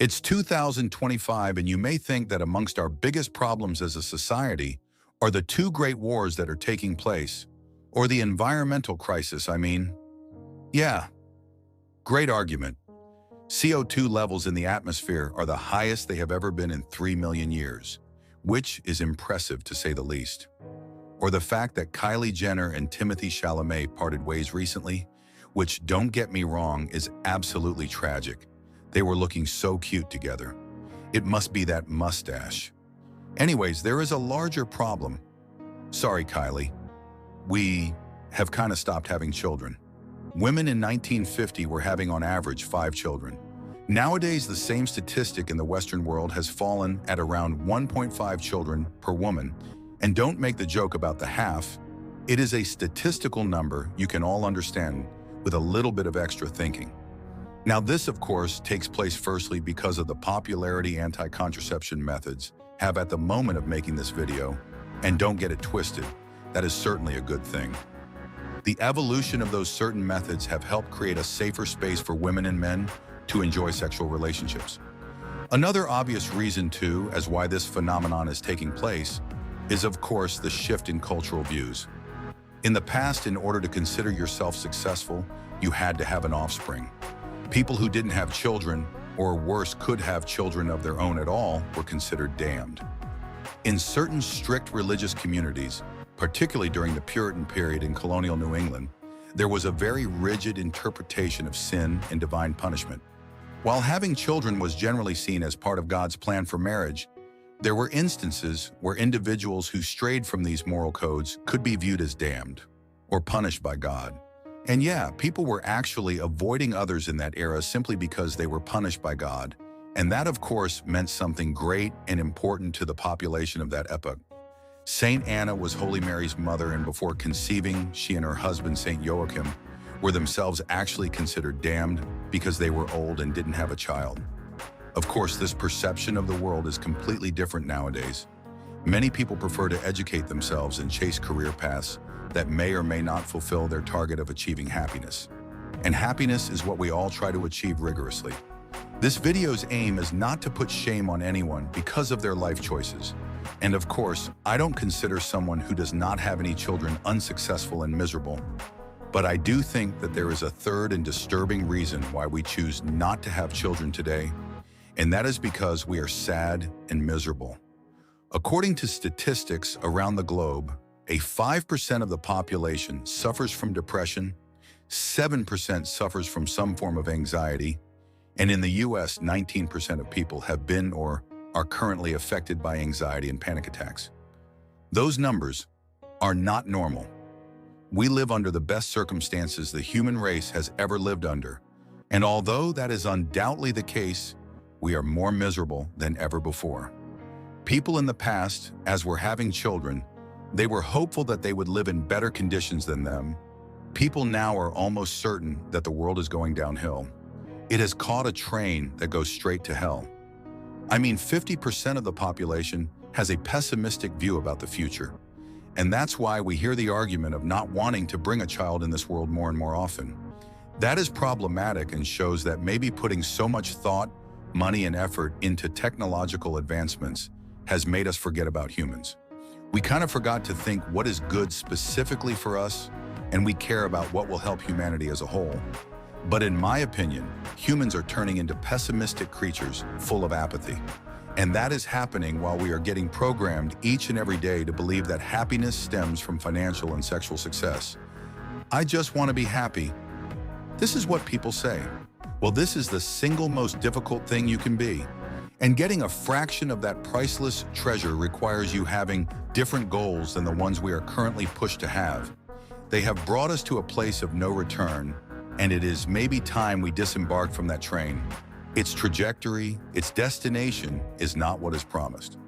It's 2025, and you may think that amongst our biggest problems as a society are the two great wars that are taking place, or the environmental crisis, I mean. Yeah, great argument. CO2 levels in the atmosphere are the highest they have ever been in 3 million years, which is impressive to say the least. Or the fact that Kylie Jenner and Timothée Chalamet parted ways recently, which, don't get me wrong, is absolutely tragic. They were looking so cute together. It must be that mustache. Anyways, there is a larger problem. Sorry, Kylie. We have kind of stopped having children. Women in 1950 were having on average 5 children. Nowadays, the same statistic in the Western world has fallen at around 1.5 children per woman. And don't make the joke about the half. It is a statistical number you can all understand with a little bit of extra thinking. Now, this, of course, takes place firstly because of the popularity anti-contraception methods have at the moment of making this video. And don't get it twisted, that is certainly a good thing. The evolution of those certain methods have helped create a safer space for women and men to enjoy sexual relationships. Another obvious reason, too, as why this phenomenon is taking place is, of course, the shift in cultural views. In the past, in order to consider yourself successful, you had to have an offspring. People who didn't have children, or worse, could have children of their own at all, were considered damned. In certain strict religious communities, particularly during the Puritan period in colonial New England, there was a very rigid interpretation of sin and divine punishment. While having children was generally seen as part of God's plan for marriage, there were instances where individuals who strayed from these moral codes could be viewed as damned or punished by God. And yeah, people were actually avoiding others in that era simply because they were punished by God. And that, of course, meant something great and important to the population of that epoch. Saint Anna was Holy Mary's mother, and before conceiving, she and her husband, Saint Joachim, were themselves actually considered damned because they were old and didn't have a child. Of course, this perception of the world is completely different nowadays. Many people prefer to educate themselves and chase career paths that may or may not fulfill their target of achieving happiness. And happiness is what we all try to achieve rigorously. This video's aim is not to put shame on anyone because of their life choices. And of course, I don't consider someone who does not have any children unsuccessful and miserable. But I do think that there is a third and disturbing reason why we choose not to have children today, and that is because we are sad and miserable. According to statistics around the globe, a 5% of the population suffers from depression, 7% suffers from some form of anxiety, and in the US, 19% of people have been or are currently affected by anxiety and panic attacks. Those numbers are not normal. We live under the best circumstances the human race has ever lived under, and although that is undoubtedly the case, we are more miserable than ever before. People in the past, as were having children, they were hopeful that they would live in better conditions than them. People now are almost certain that the world is going downhill. It has caught a train that goes straight to hell. I mean, 50% of the population has a pessimistic view about the future. And that's why we hear the argument of not wanting to bring a child in this world more and more often. That is problematic and shows that maybe putting so much thought, money, and effort into technological advancements has made us forget about humans. We kind of forgot to think what is good specifically for us, and we care about what will help humanity as a whole. But in my opinion, humans are turning into pessimistic creatures full of apathy. And that is happening while we are getting programmed each and every day to believe that happiness stems from financial and sexual success. I just want to be happy. This is what people say. Well, this is the single most difficult thing you can be. And getting a fraction of that priceless treasure requires you having different goals than the ones we are currently pushed to have. They have brought us to a place of no return, and it is maybe time we disembark from that train. Its trajectory, its destination is not what is promised.